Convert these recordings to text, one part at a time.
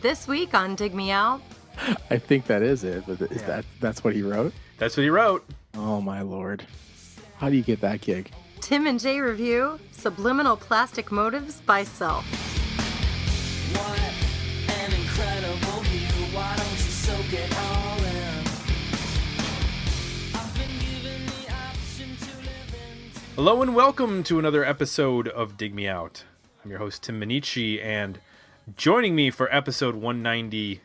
This week on Dig Me Out. I think that is it, but that's what he wrote? That's what he wrote. Oh my lord. How do you get that gig? Tim and Jay review Subliminal Plastic Motives by Self. What an incredible view. Why don't you soak it all in? I've been given the option to live in. Hello and welcome to another episode of Dig Me Out. I'm your host, Tim Minichi, and joining me for episode 190,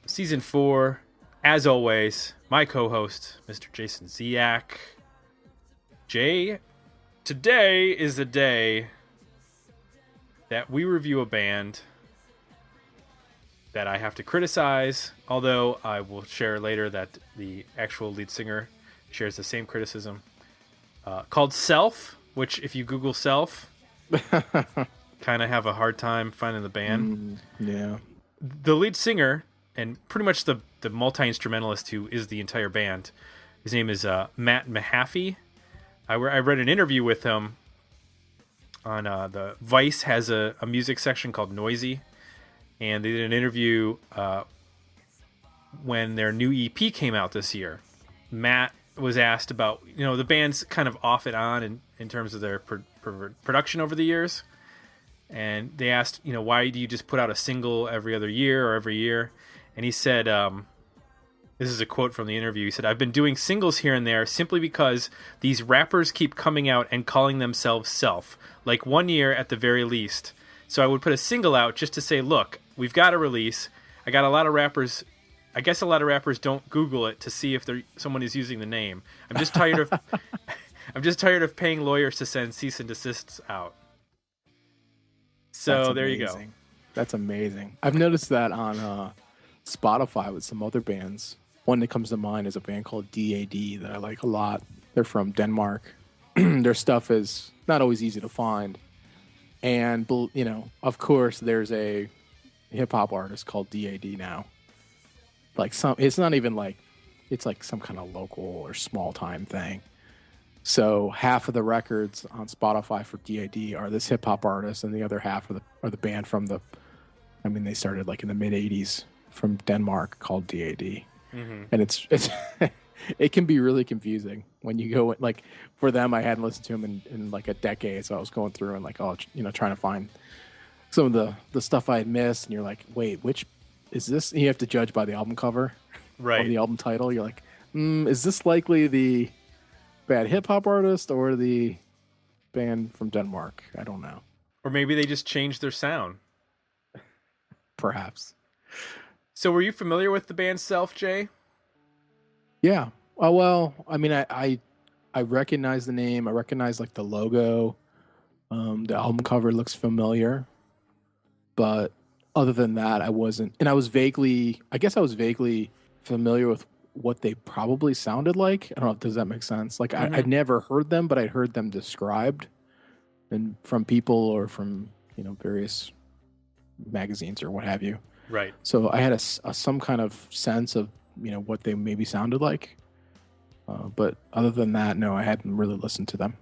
season 4, as always, my co-host, Mr. Jason Ziak. Jay, today is the day that we review a band that I have to criticize, although I will share later that the actual lead singer shares the same criticism, called Self, which if you Google Self, kind of have a hard time finding the band. Yeah. The lead singer, and pretty much the multi-instrumentalist who is the entire band, his name is Matt Mahaffey. I read an interview with him on the Vice has a music section called Noisy, and they did an interview when their new EP came out this year. Matt was asked about, the band's kind of off and on in terms of their production over the years. And they asked, why do you just put out a single every other year or every year? And he said, this is a quote from the interview. He said, "I've been doing singles here and there simply because these rappers keep coming out and calling themselves Self, like 1 year at the very least. So I would put a single out just to say, look, we've got a release. I got a lot of rappers. I guess a lot of rappers don't Google it to see if someone is using the name. I'm just tired of paying lawyers to send cease and desists out." So there you go. That's amazing. I've noticed that on Spotify with some other bands. One that comes to mind is a band called DAD that I like a lot. They're from Denmark. Their stuff is not always easy to find. And, of course, there's a hip-hop artist called DAD now. It's not even like, it's like some kind of local or small-time thing. So half of the records on Spotify for DAD are this hip-hop artist, and the other half are the band from they started like in the mid-'80s from Denmark called DAD. Mm-hmm. And it's it can be really confusing when you go, like, for them, I hadn't listened to them in like a decade, so I was going through and like, trying to find some of the stuff I had missed, and you're like, wait, which is this? And you have to judge by the album cover, right? Or the album title. You're like, is this likely the bad hip-hop artist or the band from Denmark? I don't know. Or maybe they just changed their sound. Perhaps. So were you familiar with the band Self, Jay? Yeah. Oh, well, I mean, I recognize the name. I recognize like the logo. The album cover looks familiar. But other than that, I wasn't. And I was vaguely familiar with what they probably sounded like. I don't know, does that make sense? Like, mm-hmm. I'd never heard them, but I'd heard them described and from people or from, various magazines or what have you. Right. So I had some kind of sense of, what they maybe sounded like. But other than that, no, I hadn't really listened to them.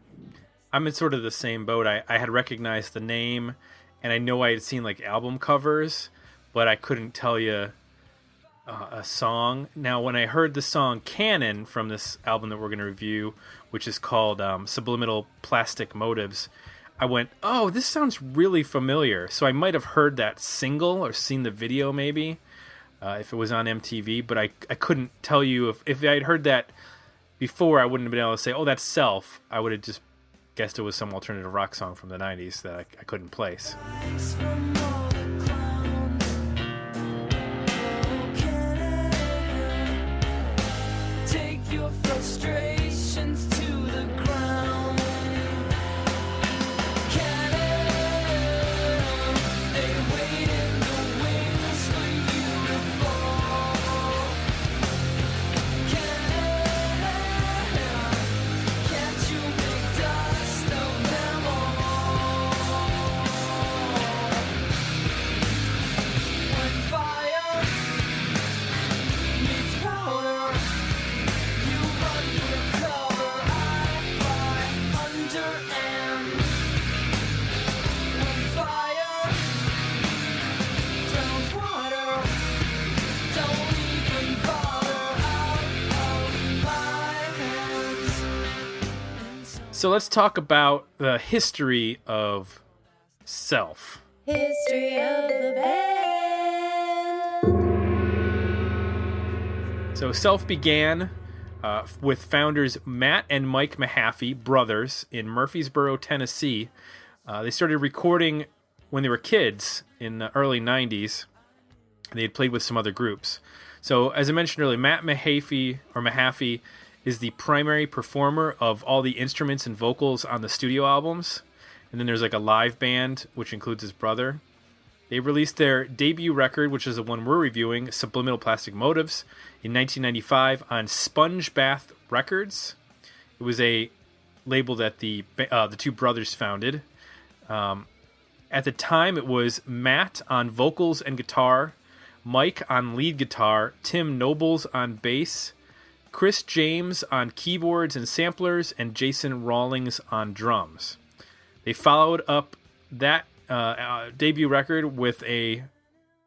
I'm in sort of the same boat. I had recognized the name, and I know I had seen like album covers, but I couldn't tell you a song. Now, when I heard the song Canon from this album that we're going to review, which is called Subliminal Plastic Motives, I went, oh, this sounds really familiar. So I might have heard that single or seen the video maybe, if it was on MTV, but I couldn't tell you if I had heard that before. I wouldn't have been able to say, oh, that's Self. I would have just guessed it was some alternative rock song from the 90s that I couldn't place. Your frustrations to the ground. They wait in the wings for you to fall. Can't you make dust of them all? So let's talk about the history of Self. History of the band. So Self began with founders Matt and Mike Mahaffey, brothers, in Murfreesboro, Tennessee. They started recording when they were kids in the early 90s. They had played with some other groups. So as I mentioned earlier, Matt Mahaffey is the primary performer of all the instruments and vocals on the studio albums. And then there's like a live band, which includes his brother. They released their debut record, which is the one we're reviewing, Subliminal Plastic Motives, in 1995 on Sponge Bath Records. It was a label that the two brothers founded. At the time, it was Matt on vocals and guitar, Mike on lead guitar, Tim Nobles on bass, Chris James on keyboards and samplers, and Jason Rawlings on drums. They followed up that debut record with a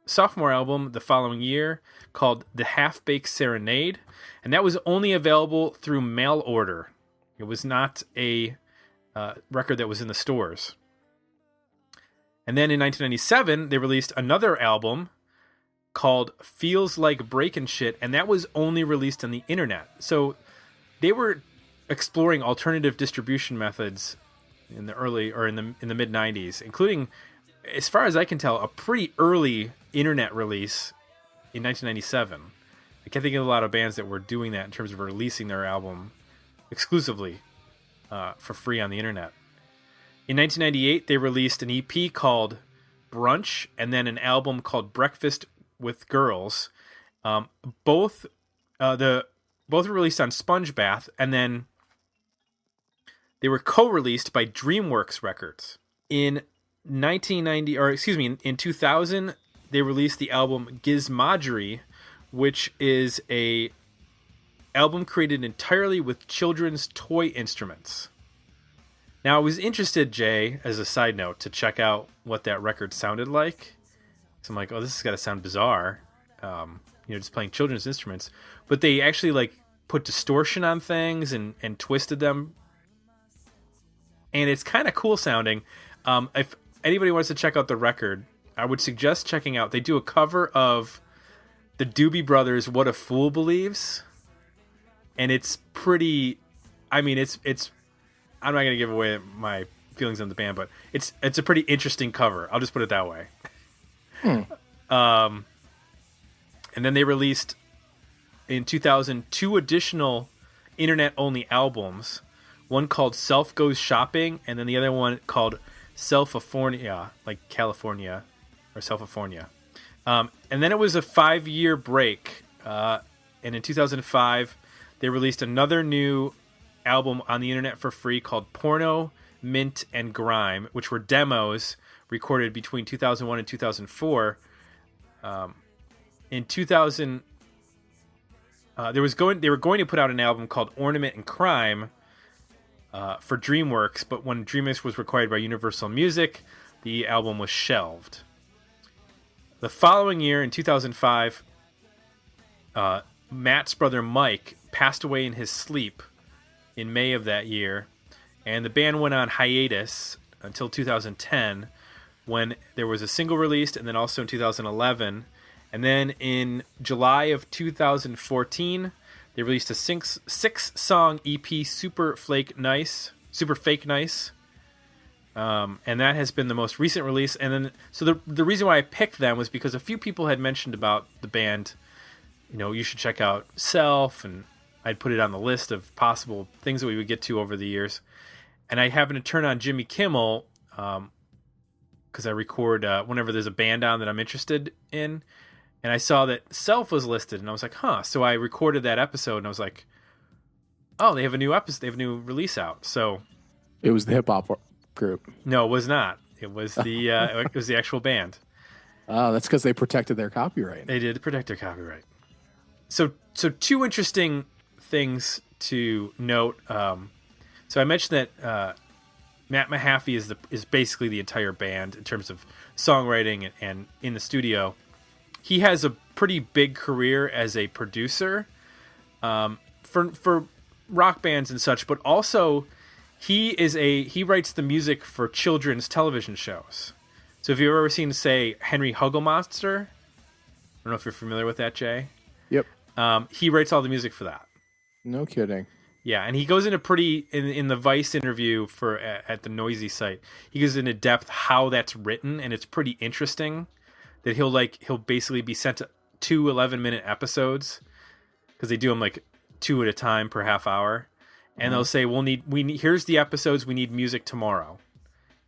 sophomore album the following year called The Half-Baked Serenade, and that was only available through mail order. It was not a record that was in the stores. And then in 1997, they released another album called Feels Like Breakin' Shit, and that was only released on the internet. So they were exploring alternative distribution methods in the early or in the mid 90s, including, as far as I can tell, a pretty early internet release in 1997. I can't think of a lot of bands that were doing that in terms of releasing their album exclusively for free on the internet. In 1998, they released an EP called Brunch and then an album called Breakfast with Girls. Both were released on Sponge Bath, and then they were co-released by DreamWorks Records. In 2000, they released the album Gizmodery, which is a album created entirely with children's toy instruments. Now, I was interested, Jay, as a side note, to check out what that record sounded like. So I'm like, oh, this has got to sound bizarre, just playing children's instruments. But they actually put distortion on things and twisted them, and it's kind of cool sounding. If anybody wants to check out the record, I would suggest checking out. They do a cover of the Doobie Brothers' "What a Fool Believes," and it's pretty. I mean, it's. I'm not going to give away my feelings on the band, but it's a pretty interesting cover. I'll just put it that way. And then they released in 2000 two additional internet-only albums. One called Self Goes Shopping, and then the other one called Self-A-Fornia, like California, or Self-A-Fornia. And then it was a 5-year break. And in 2005, they released another new album on the internet for free called Porno, Mint, and Grime, which were demos recorded between 2001 and 2004. In 2000, they were going to put out an album called Ornament and Crime for DreamWorks, but when DreamWorks was acquired by Universal Music, the album was shelved. The following year, in 2005, Matt's brother Mike passed away in his sleep in May of that year, and the band went on hiatus until 2010, when there was a single released, and then also in 2011. And then in July of 2014, they released a six-song EP, Super Fake Nice. And that has been the most recent release. And then, so the reason why I picked them was because a few people had mentioned about the band, you should check out Self, and I'd put it on the list of possible things that we would get to over the years. And I happened to turn on Jimmy Kimmel, because I record whenever there's a band on that I'm interested in, and I saw that Self was listed, and I was like, huh. So I recorded that episode, and I was like, oh, they have a new episode, they have a new release out. So It was the hip hop group. no, it was not. It was the it was the actual band. Oh, that's because they protected their copyright. They did protect their copyright. So two interesting things to note. So I mentioned that Matt Mahaffey is basically the entire band in terms of songwriting and in the studio. He has a pretty big career as a producer for rock bands and such, but also He writes the music for children's television shows. So if you've ever seen, say, Henry Hugglemonster, I don't know if you're familiar with that, Jay. Yep. He writes all the music for that. No kidding. Yeah, and he goes into in the Vice interview at the Noisy site. He goes into depth how that's written, and it's pretty interesting. That he'll basically be sent to 2 11-minute episodes because they do them like 2 at a time per half hour, and they'll say here's the episodes, we need music tomorrow,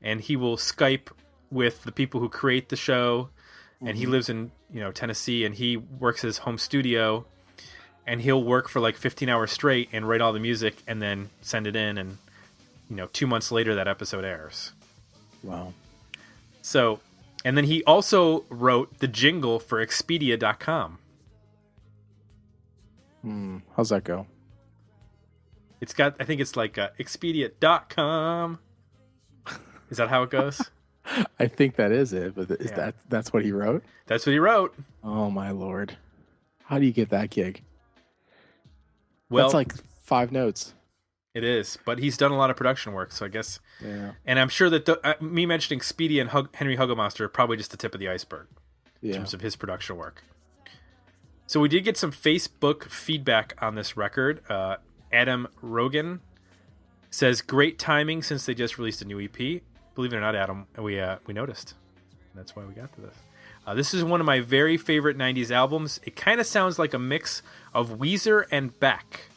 and he will Skype with the people who create the show, and he lives in Tennessee, and he works his home studio. And he'll work for like 15 hours straight and write all the music and then send it in. And, 2 months later, that episode airs. Wow. So, and then he also wrote the jingle for Expedia.com. How's that go? I think it's like Expedia.com. Is that how it goes? I think that is it, but that's what he wrote? That's what he wrote. Oh, my Lord. How do you get that gig? Well, that's like 5 notes. It is, but he's done a lot of production work, so I guess. Yeah. And I'm sure that me mentioning Speedy and Henry Hugglemonster are probably just the tip of the iceberg in terms of his production work. So we did get some Facebook feedback on this record. Adam Rogan says, great timing since they just released a new EP. Believe it or not, Adam, we noticed. That's why we got to this. This is one of my very favorite 90s albums. It kind of sounds like a mix of Weezer and Beck.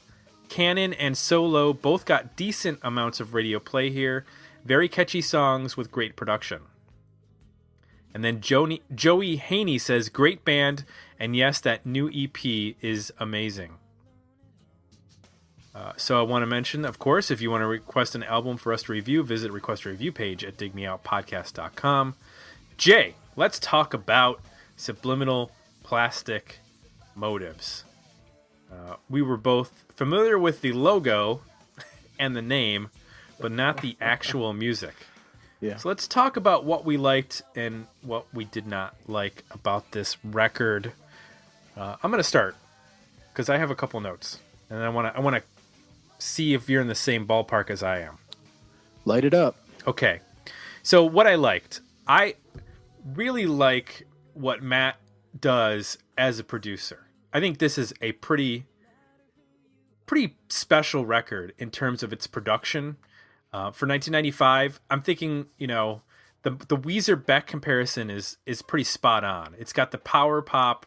Cannon and Solo both got decent amounts of radio play here. Very catchy songs with great production. And then Joey Haney says, great band, and yes, that new EP is amazing. So I want to mention, of course, if you want to request an album for us to review, visit request a review page at digmeoutpodcast.com. Jay, let's talk about Subliminal Plastic Motives. We were both familiar with the logo and the name, but not the actual music. Yeah. So let's talk about what we liked and what we did not like about this record. I'm going to start because I have a couple notes, and I want to see if you're in the same ballpark as I am. Light it up. Okay. So what I liked, I really like what Matt does as a producer. I think this is a pretty special record in terms of its production. For 1995, I'm thinking, the Weezer Beck comparison is pretty spot on. It's got the power pop,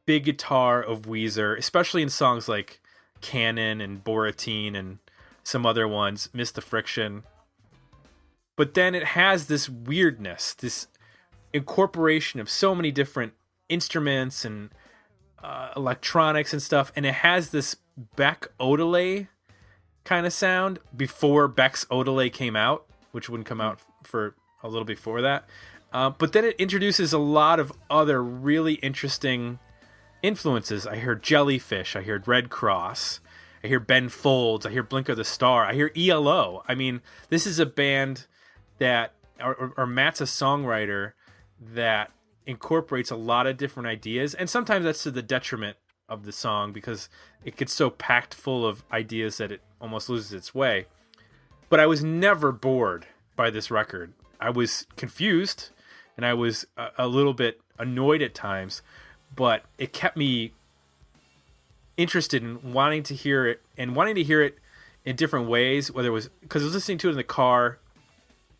big guitar of Weezer, especially in songs like Cannon and Borateen and some other ones, Miss the Friction. But then it has this weirdness, this incorporation of so many different instruments and electronics and stuff, and it has this Beck Odelay kind of sound before Beck's Odelay came out, which wouldn't come out for a little before that. But then it introduces a lot of other really interesting influences. I heard Jellyfish, I heard Red Cross, I hear Ben Folds, I hear Blink of the Star, I hear E.L.O. I mean, this is a band that, or Matt's a songwriter that incorporates a lot of different ideas, and sometimes that's to the detriment of the song because it gets so packed full of ideas that it almost loses its way. But I was never bored by this record. I was confused and I was a little bit annoyed at times, but it kept me interested in wanting to hear it in different ways, whether it was because I was listening to it in the car.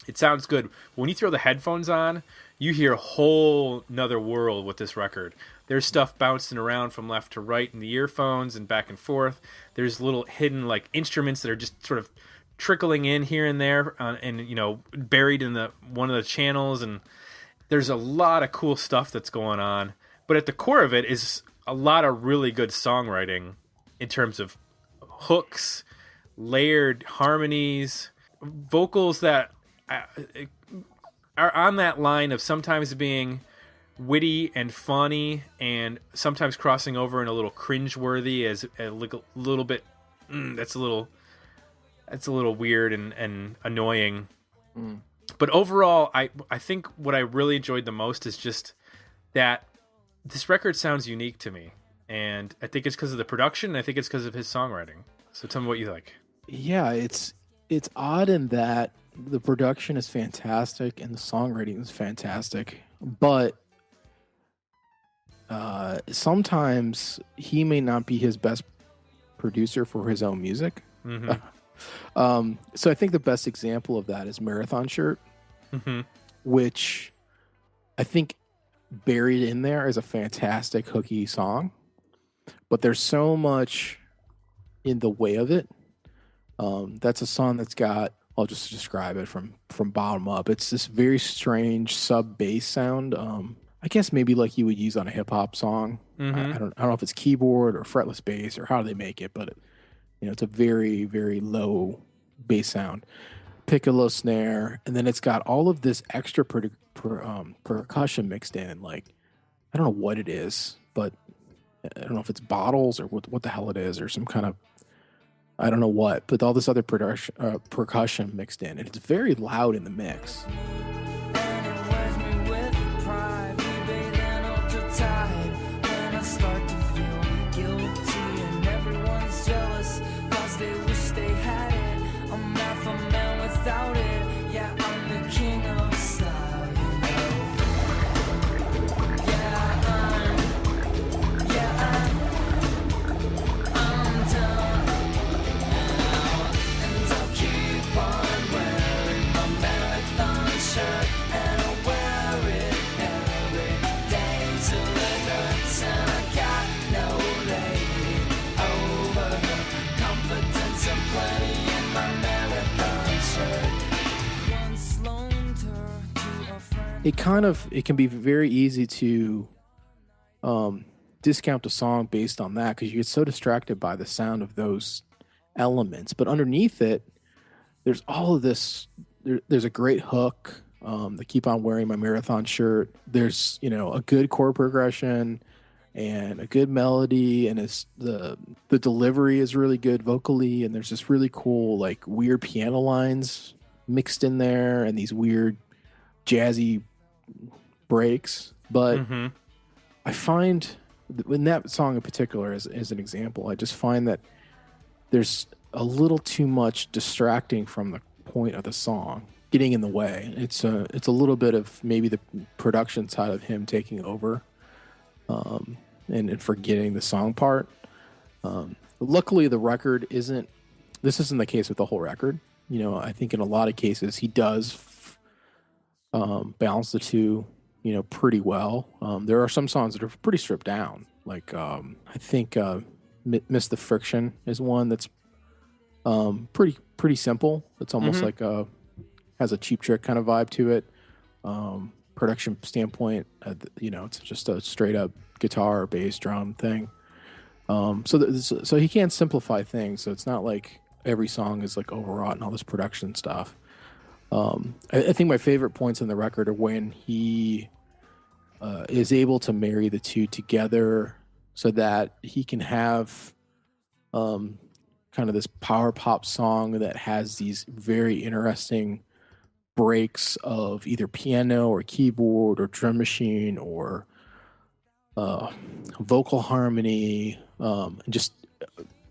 It sounds good. When you throw the headphones on, you hear a whole nother world with this record. There's stuff bouncing around from left to right in the earphones and back and forth. There's little hidden instruments that are just sort of trickling in here and there, and buried in one of the channels. And there's a lot of cool stuff that's going on. But at the core of it is a lot of really good songwriting in terms of hooks, layered harmonies, vocals that are on that line of sometimes being witty and funny and sometimes crossing over in a little cringeworthy as a little bit that's a little weird and annoying. But overall, I think what I really enjoyed the most is just that this record sounds unique to me, and I think it's because of the production, and I think it's because of his songwriting. So tell me what you like. Yeah, it's It's odd in that the production is fantastic and the songwriting is fantastic, but sometimes he may not be his best producer for his own music. So I think the best example of that is Marathon Shirt, which I think buried in there is a fantastic hooky song, but there's so much in the way of it. That's a song that's got, I'll just describe it from bottom up. It's this very strange sub bass sound. I guess maybe like you would use on a hip hop song. I don't know if it's keyboard or fretless bass or how they make it, but it's a very, very low bass sound, piccolo snare, and then it's got all of this extra percussion mixed in. Like, I don't know what it is, but I don't know if it's bottles or what the hell it is, or some kind of, I don't know what, but all this other percussion mixed in, and it's very loud in the mix. It can be very easy to discount a song based on that because you get so distracted by the sound of those elements. But underneath it, there's all of this. There's a great hook. They keep on wearing my marathon shirt. There's a good chord progression and a good melody, and the delivery is really good vocally, and there's this really cool like weird piano lines mixed in there, and these weird jazzy breaks. But I find in that song in particular, as an example, I just find that there's a little too much distracting from the point of the song, getting in the way. It's a little bit of maybe the production side of him taking over, and forgetting the song part. Luckily, the record isn't. This isn't the case with the whole record. I think in a lot of cases he does balance the two, pretty well. There are some songs that are pretty stripped down. Like I think "Miss the Friction" is one that's pretty simple. It's almost like has a Cheap Trick kind of vibe to it. Production standpoint, it's just a straight up guitar or bass drum thing. So he can't simplify things. So it's not like every song is like overwrought and all this production stuff. I think my favorite points in the record are when he is able to marry the two together so that he can have kind of this power pop song that has these very interesting breaks of either piano or keyboard or drum machine or vocal harmony, and just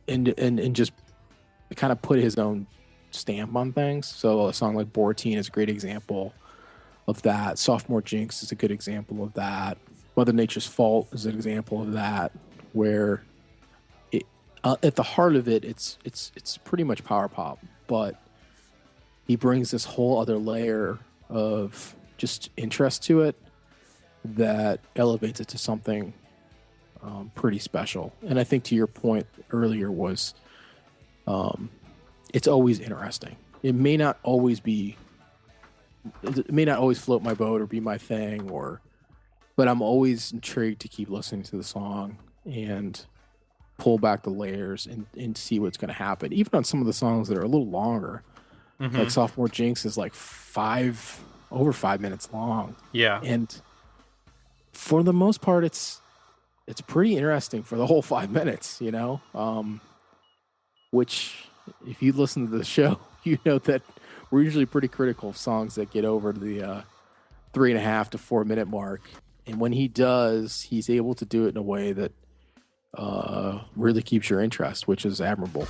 kind of put his own stamp on things. So a song like Borateen is a great example of that. Sophomore Jinx is a good example of that. Mother Nature's Fault is an example of that, where at the heart of it, it's pretty much power pop, but he brings this whole other layer of just interest to it that elevates it to something pretty special. And I think to your point earlier was it's always interesting. It may not always float my boat or be my thing, but I'm always intrigued to keep listening to the song and pull back the layers and see what's going to happen. Even on some of the songs that are a little longer, like Sophomore Jinx is like over 5 minutes long. Yeah. And for the most part, it's pretty interesting for the whole 5 minutes, which if you listen to the show, you know that we're usually pretty critical of songs that get over the 3.5 to 4 minute mark. And when he does, he's able to do it in a way that really keeps your interest, which is admirable.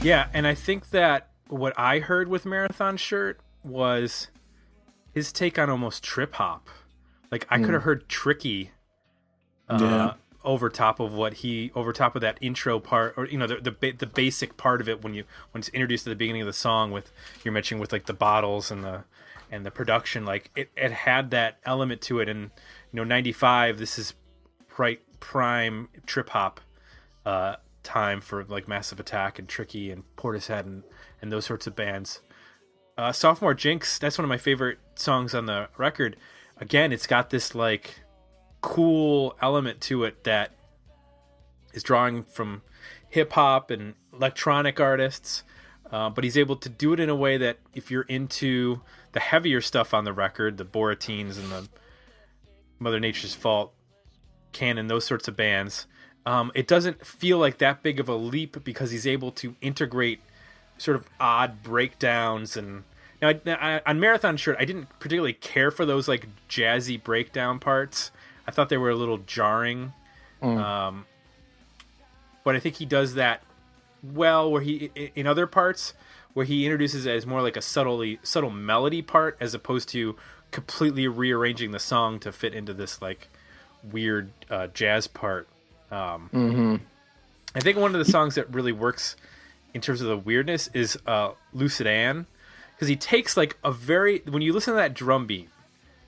Yeah, and I think that what I heard with Marathon Shirt was his take on almost trip hop. Like I could have heard Tricky over top of that intro part, or the basic part of it when it's introduced at the beginning of the song with you're mentioning with like the bottles and the production, like it had that element to it. And 95, this is prime trip hop time for like Massive Attack and Tricky and Portishead and those sorts of bands. Sophomore Jinx, that's one of my favorite songs on the record. Again, it's got this like cool element to it that is drawing from hip hop and electronic artists, but he's able to do it in a way that if you're into the heavier stuff on the record, the Borateens and the Mother Nature's Fault canon, those sorts of bands, it doesn't feel like that big of a leap because he's able to integrate sort of odd breakdowns. And now on Marathon Shirt, I didn't particularly care for those like jazzy breakdown parts. I thought they were a little jarring. But I think he does that well where he in other parts where he introduces it as more like a subtle melody part as opposed to completely rearranging the song to fit into this like weird jazz part. I think one of the songs that really works in terms of the weirdness is Lucid Anne, because he takes like when you listen to that drum beat,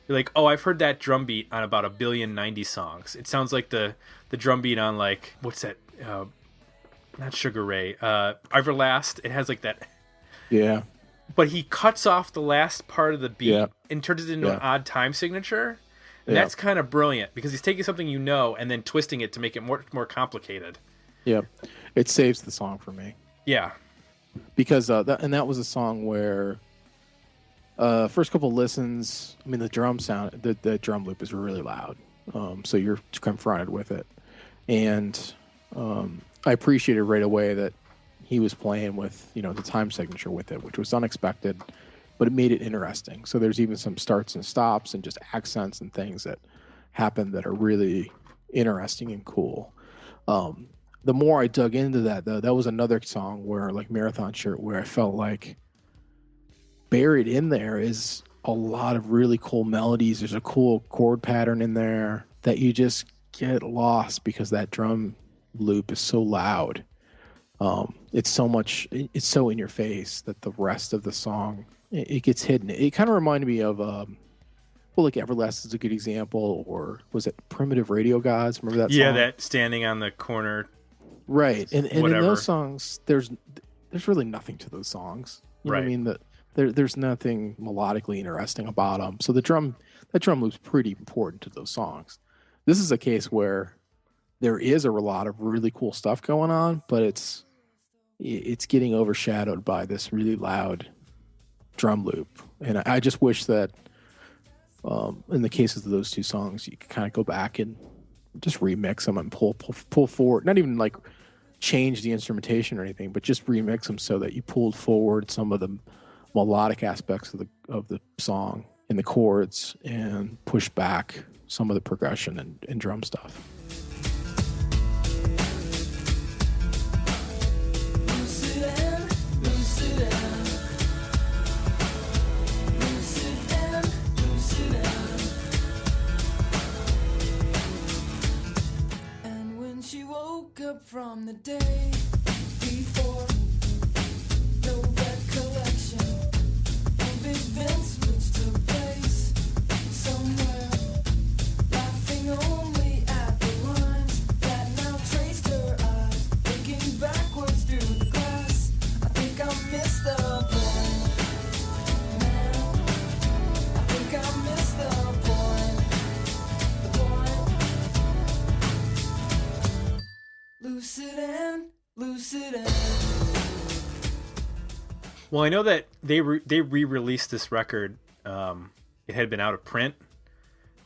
you're like, oh, I've heard that drum beat on about 1 billion 90 songs. It sounds like the drum beat on like, what's that? Not Sugar Ray. Everlast. It has like that. Yeah. But he cuts off the last part of the beat and turns it into an odd time signature. And that's kind of brilliant because he's taking something and then twisting it to make it more complicated. Yeah. It saves the song for me. Yeah. Because that was a song where first couple listens, I mean the drum sound, the drum loop is really loud. So you're confronted with it. And I appreciated right away that he was playing with, the time signature with it, which was unexpected, but it made it interesting. So there's even some starts and stops and just accents and things that happen that are really interesting and cool. The more I dug into that, though, that was another song where, like Marathon Shirt, where I felt like buried in there is a lot of really cool melodies. There's a cool chord pattern in there that you just get lost because that drum loop is so loud. It's so in your face that the rest of the song, it gets hidden. It kind of reminded me of, like Everlast is a good example, or was it Primitive Radio Gods? Remember that song? Yeah, that standing on the corner. Right. And in those songs, there's really nothing to those songs. You know what I mean? There's nothing melodically interesting about them. So that drum loop's pretty important to those songs. This is a case where there is a lot of really cool stuff going on, but it's getting overshadowed by this really loud drum loop. And I just wish that in the cases of those two songs, you could kind of go back and just remix them and pull forward. Not even like change the instrumentation or anything, but just remix them so that you pulled forward some of the melodic aspects of the song and the chords and push back some of the progression and drum stuff. From the day before, no recollection of events which took place somewhere, laughing only at the lines that now traced her eyes, looking backwards through the glass. I think I missed the point, man. I think I missed the point. Lucid Anne, Lucid Anne. Well, I know that they re-released this record. It had been out of print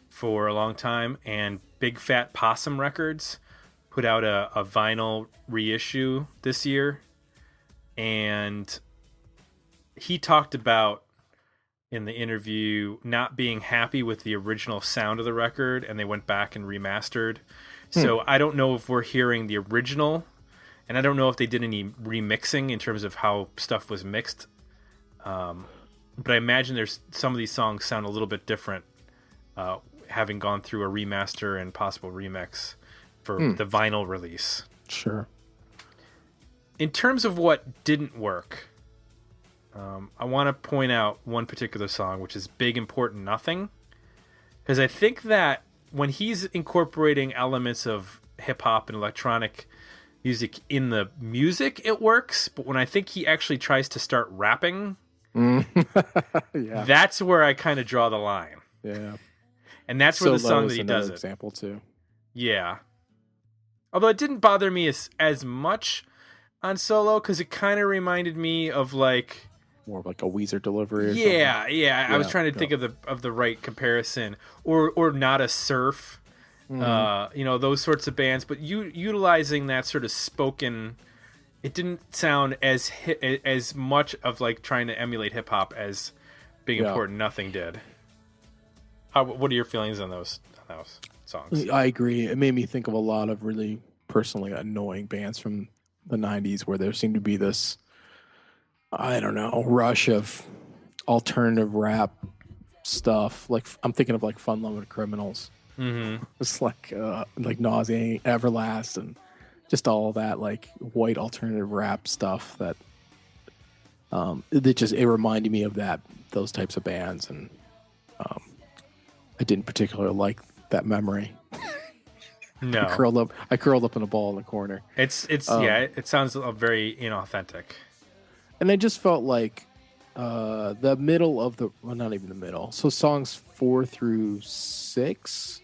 for a long time, and Big Fat Possum Records put out a vinyl reissue this year. And he talked about in the interview not being happy with the original sound of the record, and they went back and remastered. So I don't know if we're hearing the original and I don't know if they did any remixing in terms of how stuff was mixed. But I imagine there's some of these songs sound a little bit different, having gone through a remaster and possible remix for the vinyl release. Sure. In terms of what didn't work, I want to point out one particular song, which is Big Important Nothing. Because I think that when he's incorporating elements of hip-hop and electronic music in the music, it works. But when I think he actually tries to start rapping, yeah, that's where I kind of draw the line. Yeah. And that's where the Solo song is that he another does it. example too. Yeah. Although it didn't bother me as much on Solo, because it kind of reminded me of like... More of like a Weezer delivery or yeah. I was trying to think of the right comparison. Or Not a Surf. Those sorts of bands. But utilizing that sort of spoken... It didn't sound as much of like trying to emulate hip hop as Big Important Nothing did. What are your feelings on those songs? I agree. It made me think of a lot of really personally annoying bands from the 90s where there seemed to be this, I don't know, rush of alternative rap stuff. Like I'm thinking of like Fun Loving Criminals. Mm-hmm. It's like Nauseating, Everlast, and just all that like white alternative rap stuff that it reminded me of those types of bands, and I didn't particularly like that memory. No, I curled up in a ball in the corner. It sounds very inauthentic. And I just felt like the middle of not even the middle. So songs 4 through 6.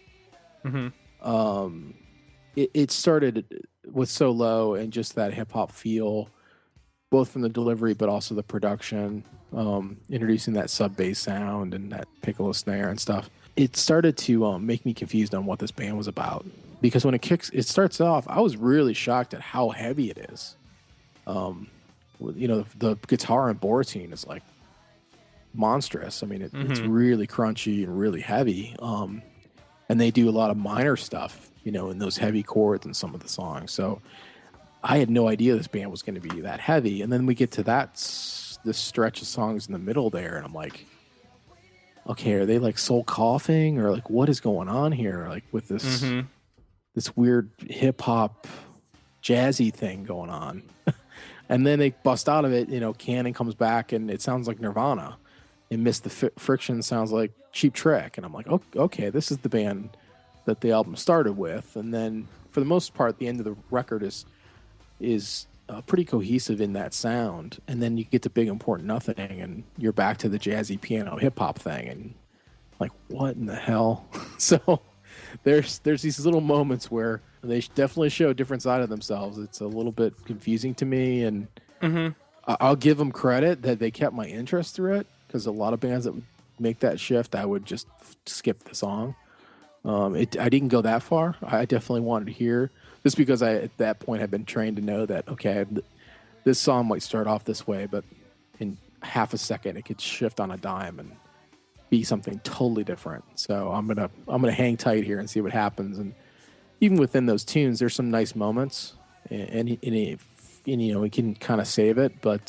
Mm-hmm. It started with Solo and just that hip hop feel, both from the delivery but also the production, introducing that sub bass sound and that piccolo snare and stuff. It started to make me confused on what this band was about, because when it starts off, I was really shocked at how heavy it is. The guitar in Borateen is like monstrous. I mean, it's really crunchy and really heavy. And they do a lot of minor stuff, in those heavy chords in some of the songs. So I had no idea this band was going to be that heavy. And then we get to this stretch of songs in the middle there, and I'm like, okay, are they like soul coughing, or like what is going on here? Like with this this weird hip hop jazzy thing going on. And then they bust out of it, Cannon comes back and it sounds like Nirvana, and Miss the Friction sounds like Cheap Trick. And I'm like, okay, this is the band that the album started with. And then for the most part, the end of the record is pretty cohesive in that sound. And then you get to Big Important Nothing and you're back to the jazzy piano hip hop thing. And like, what in the hell? So there's these little moments where they definitely show a different side of themselves. It's a little bit confusing to me, and I'll give them credit that they kept my interest through it, because a lot of bands that would make that shift, I would just skip the song. I didn't go that far. I definitely wanted to hear, just because I at that point had been trained to know that, okay, this song might start off this way, but in half a second it could shift on a dime and be something totally different. So I'm gonna hang tight here and see what happens. And even within those tunes, there's some nice moments, and we can kind of save it, but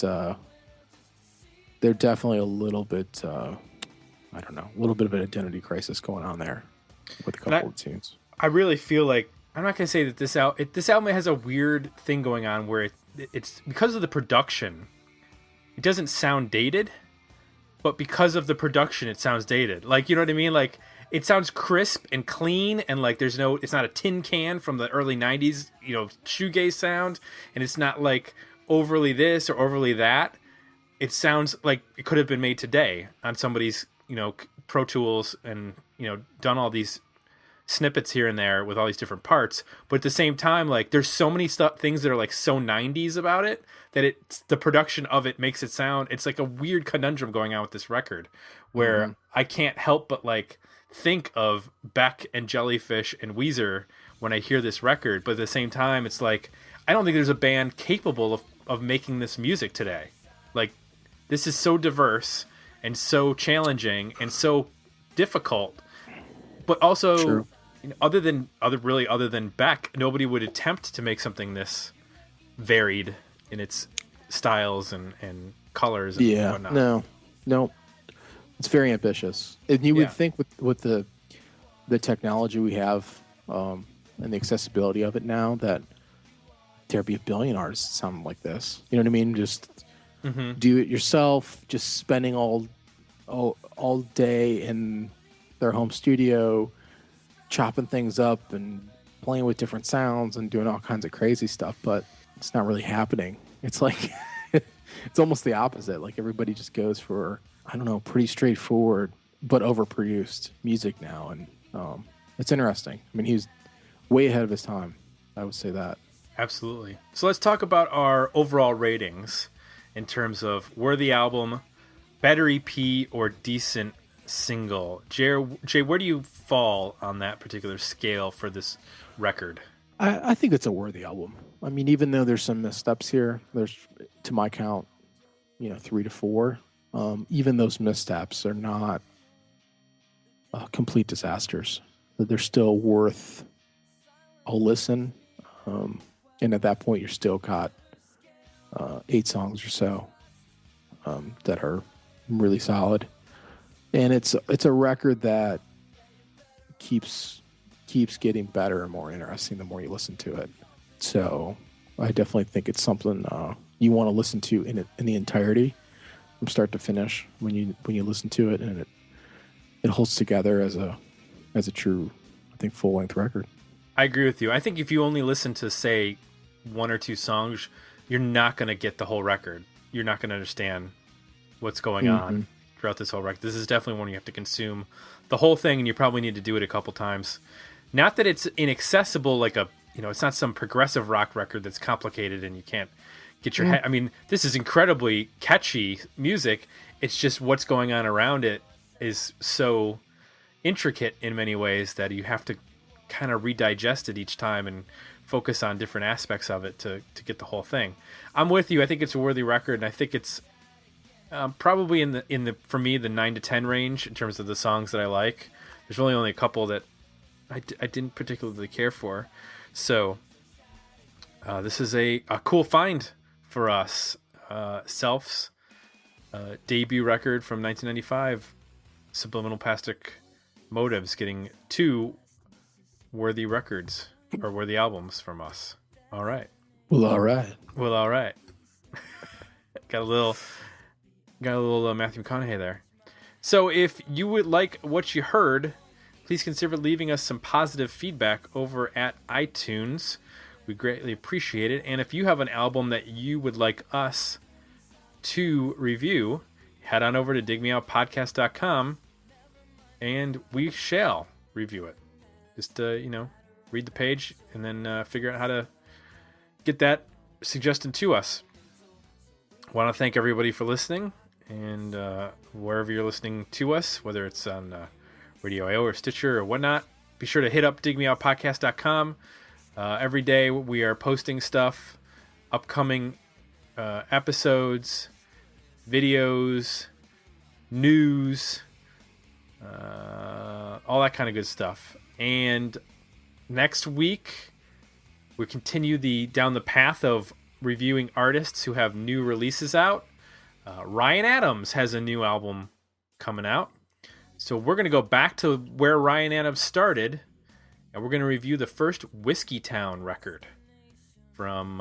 they're definitely a little bit, a little bit of an identity crisis going on there with a couple of tunes. I really feel like, I'm not going to say that this album has a weird thing going on where it's because of the production, it doesn't sound dated, but because of the production, it sounds dated. Like, you know what I mean? Like, it sounds crisp and clean, and like it's not a tin can from the early 90s, shoegaze sound, and it's not like overly this or overly that. It sounds like it could have been made today on somebody's, Pro Tools, and, done all these snippets here and there with all these different parts. But at the same time, like, there's so many things that are like so 90s about it that the production of it makes it sound, it's like a weird conundrum going on with this record where I can't help but like think of Beck and Jellyfish and Weezer when I hear this record. But at the same time, it's like, I don't think there's a band capable of making this music today. Like, this is so diverse and so challenging and so difficult, but also other than Beck, nobody would attempt to make something this varied in its styles and colors and Yeah, whatnot. no, it's very ambitious. And you Yeah. would think with the technology we have and the accessibility of it now that there'd be a billion artists that sound like this. You know what I mean? Just do it yourself. Just spending all day in their home studio, chopping things up and playing with different sounds and doing all kinds of crazy stuff. But it's not really happening. It's like it's almost the opposite. Like everybody just goes for, I don't know, pretty straightforward but overproduced music now, and it's interesting. I mean, he's way ahead of his time. I would say that. Absolutely. So let's talk about our overall ratings in terms of worthy album, better EP, or decent single. Jay, where do you fall on that particular scale for this record? I think it's a worthy album. I mean, even though there's some missteps here, there's, to my count, 3 to 4. Even those missteps are not complete disasters. They're still worth a listen. And at that point, you're still got 8 songs or so that are really solid. And it's a record that keeps getting better and more interesting the more you listen to it. So I definitely think it's something you want to listen to in the entirety, from start to finish. When you listen to it, and it holds together as a true, I think, full length record. I agree with you. I think if you only listen to, say, 1 or 2 songs, you're not going to get the whole record. You're not going to understand what's going on throughout this whole record. This is definitely one you have to consume the whole thing, and you probably need to do it a couple times. Not that it's inaccessible, like it's not some progressive rock record that's complicated and you can't get your head. I mean, this is incredibly catchy music. It's just what's going on around it is so intricate in many ways that you have to kind of redigest it each time and focus on different aspects of it to get the whole thing. I'm with you. I think it's a worthy record, and I think it's probably in the for me the 9 to 10 range in terms of the songs that I like. There's really only a couple that I didn't particularly care for. So this is a cool find for us. Self's debut record from 1995, Subliminal Plastic Motives, getting 2 worthy records or worthy albums from us. All right. Well, all right. Got a little Matthew McConaughey there. So if you would like what you heard, please consider leaving us some positive feedback over at iTunes. We greatly appreciate it. And if you have an album that you would like us to review, head on over to digmeoutpodcast.com and we shall review it. Just, read the page and then figure out how to get that suggested to us. I want to thank everybody for listening, and wherever you're listening to us, whether it's on Radio IO or Stitcher or whatnot, be sure to hit up digmeoutpodcast.com. Every day we are posting stuff, upcoming episodes, videos, news, all that kind of good stuff. And next week, we continue down the path of reviewing artists who have new releases out. Ryan Adams has a new album coming out. So we're going to go back to where Ryan Adams started, and we're going to review the first Whiskey Town record from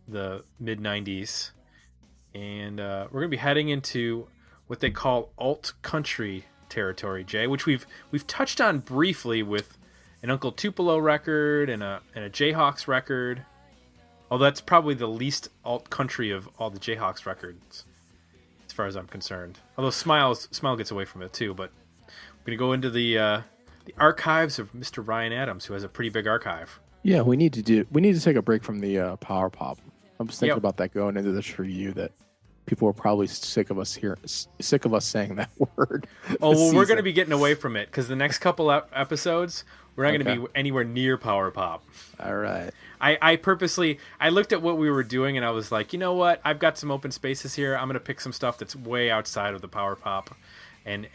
the mid-90s. And we're going to be heading into what they call alt-country territory, Jay, which we've touched on briefly with an Uncle Tupelo record and a Jayhawks record. Although that's probably the least alt-country of all the Jayhawks records, as far as I'm concerned. Although Smile gets away from it too. But we're going to go into the archives of Mr. Ryan Adams, who has a pretty big archive. Yeah, we need to take a break from the power pop. I was thinking about that going into this review, that people are probably sick of us saying that word. Oh, well, we're going to be getting away from it because the next couple episodes, we're not going to be anywhere near power pop. All right. I purposely looked at what we were doing and I was like, you know what? I've got some open spaces here. I'm going to pick some stuff that's way outside of the power pop and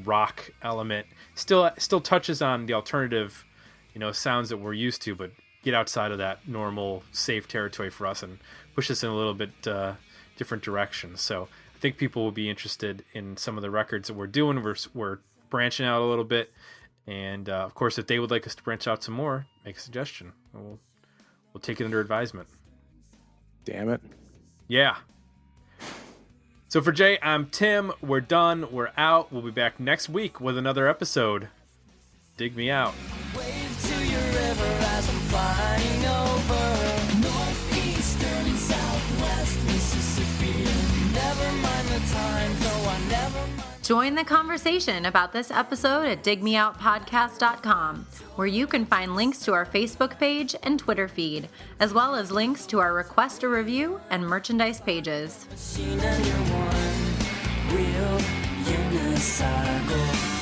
rock element. Still touches on the alternative, sounds that we're used to, but get outside of that normal safe territory for us and push us in a little bit different direction. So I think people will be interested in some of the records that we're doing. We're branching out a little bit. And, of course, if they would like us to branch out some more, make a suggestion. We'll take it under advisement. Damn it. Yeah. So for Jay, I'm Tim. We're done. We're out. We'll be back next week with another episode. Dig me out. Wave to your river as I'm flying over northeastern and southwest Mississippi. Never mind the time, though I never mind. Join the conversation about this episode at digmeoutpodcast.com, where you can find links to our Facebook page and Twitter feed, as well as links to our Request a Review and merchandise pages. Machine and your one real unicycle.